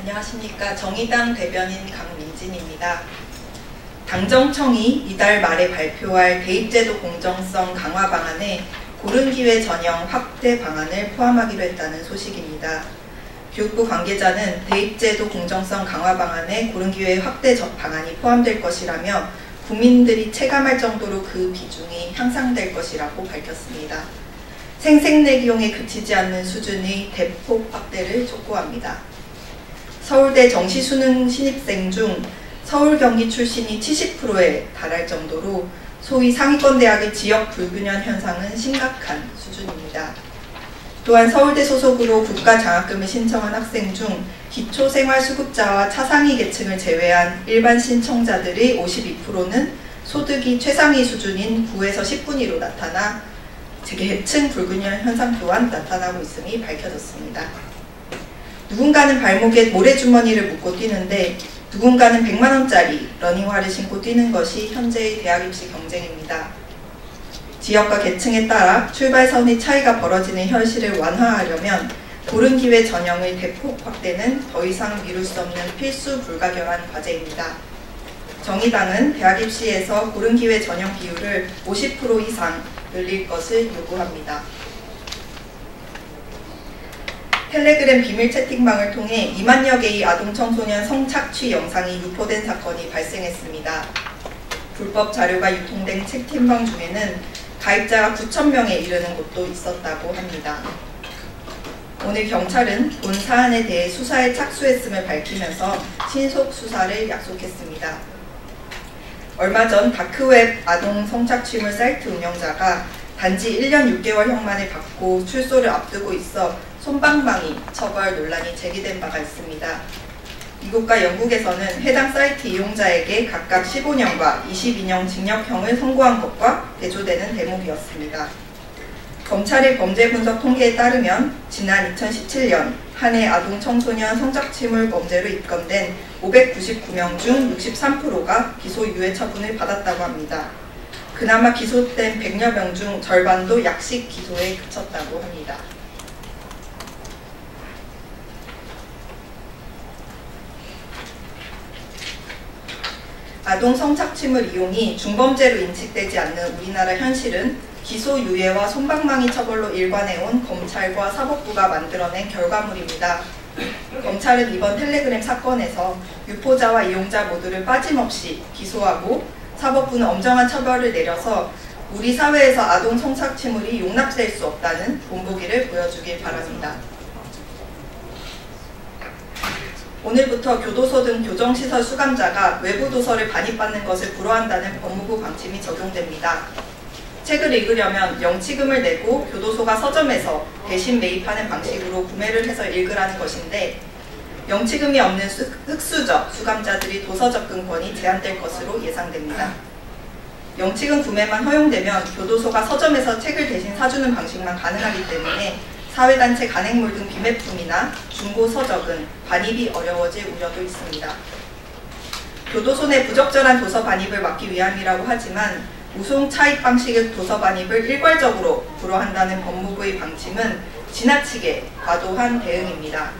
안녕하십니까. 정의당 대변인 강민진입니다. 당정청이 이달 말에 발표할 대입제도 공정성 강화 방안에 고른기회 전형 확대 방안을 포함하기로 했다는 소식입니다. 교육부 관계자는 대입제도 공정성 강화 방안에 고른기회 확대 방안이 포함될 것이라며 국민들이 체감할 정도로 그 비중이 향상될 것이라고 밝혔습니다. 생색내기용에 그치지 않는 수준의 대폭 확대를 촉구합니다. 서울대 정시수능 신입생 중 서울 경기 출신이 70%에 달할 정도로 소위 상위권 대학의 지역 불균형 현상은 심각한 수준입니다. 또한 서울대 소속으로 국가장학금을 신청한 학생 중 기초생활수급자와 차상위 계층을 제외한 일반 신청자들의 52%는 소득이 최상위 수준인 9에서 10분위로 나타나 계층 불균형 현상 또한 나타나고 있음이 밝혀졌습니다. 누군가는 발목에 모래주머니를 묶고 뛰는데 누군가는 100만원짜리 러닝화를 신고 뛰는 것이 현재의 대학 입시 경쟁입니다. 지역과 계층에 따라 출발선의 차이가 벌어지는 현실을 완화하려면 고른기회 전형의 대폭 확대는 더 이상 미룰 수 없는 필수 불가결한 과제입니다. 정의당은 대학 입시에서 고른기회 전형 비율을 50% 이상 늘릴 것을 요구합니다. 텔레그램 비밀 채팅방을 통해 2만여 개의 아동 청소년 성착취 영상이 유포된 사건이 발생했습니다. 불법 자료가 유통된 채팅방 중에는 가입자가 9,000명에 이르는 곳도 있었다고 합니다. 오늘 경찰은 본 사안에 대해 수사에 착수했음을 밝히면서 신속 수사를 약속했습니다. 얼마 전 다크웹 아동 성착취물 사이트 운영자가 단지 1년 6개월형만을 받고 출소를 앞두고 있어 솜방망이 처벌 논란이 제기된 바가 있습니다. 미국과 영국에서는 해당 사이트 이용자에게 각각 15년과 22년 징역형을 선고한 것과 대조되는 대목이었습니다. 검찰의 범죄 분석 통계에 따르면 지난 2017년 한 해 아동 청소년 성착취물 범죄로 입건된 599명 중 63%가 기소유예 처분을 받았다고 합니다. 그나마 기소된 100여 명 중 절반도 약식 기소에 그쳤다고 합니다. 아동 성착취물 이용이 중범죄로 인식되지 않는 우리나라 현실은 기소유예와 솜방망이 처벌로 일관해온 검찰과 사법부가 만들어낸 결과물입니다. 검찰은 이번 텔레그램 사건에서 유포자와 이용자 모두를 빠짐없이 기소하고 사법부는 엄정한 처벌을 내려서 우리 사회에서 아동 성착취물이 용납될 수 없다는 본보기를 보여주길 바랍니다. 오늘부터 교도소 등 교정시설 수감자가 외부 도서를 반입받는 것을 불허한다는 법무부 방침이 적용됩니다. 책을 읽으려면 영치금을 내고 교도소가 서점에서 대신 매입하는 방식으로 구매를 해서 읽으라는 것인데 영치금이 없는 흑수저 수감자들이 도서 접근권이 제한될 것으로 예상됩니다. 영치금 구매만 허용되면 교도소가 서점에서 책을 대신 사주는 방식만 가능하기 때문에 사회단체 간행물 등 비매품이나 중고 서적은 반입이 어려워질 우려도 있습니다. 교도소 내 부적절한 도서 반입을 막기 위함이라고 하지만 우송 차입 방식의 도서 반입을 일괄적으로 불허한다는 법무부의 방침은 지나치게 과도한 대응입니다.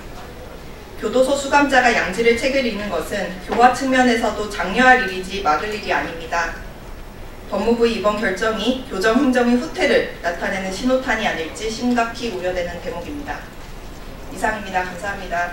교도소 수감자가 양질의 책을 읽는 것은 교화 측면에서도 장려할 일이지 막을 일이 아닙니다. 법무부의 이번 결정이 교정 행정의 후퇴를 나타내는 신호탄이 아닐지 심각히 우려되는 대목입니다. 이상입니다. 감사합니다.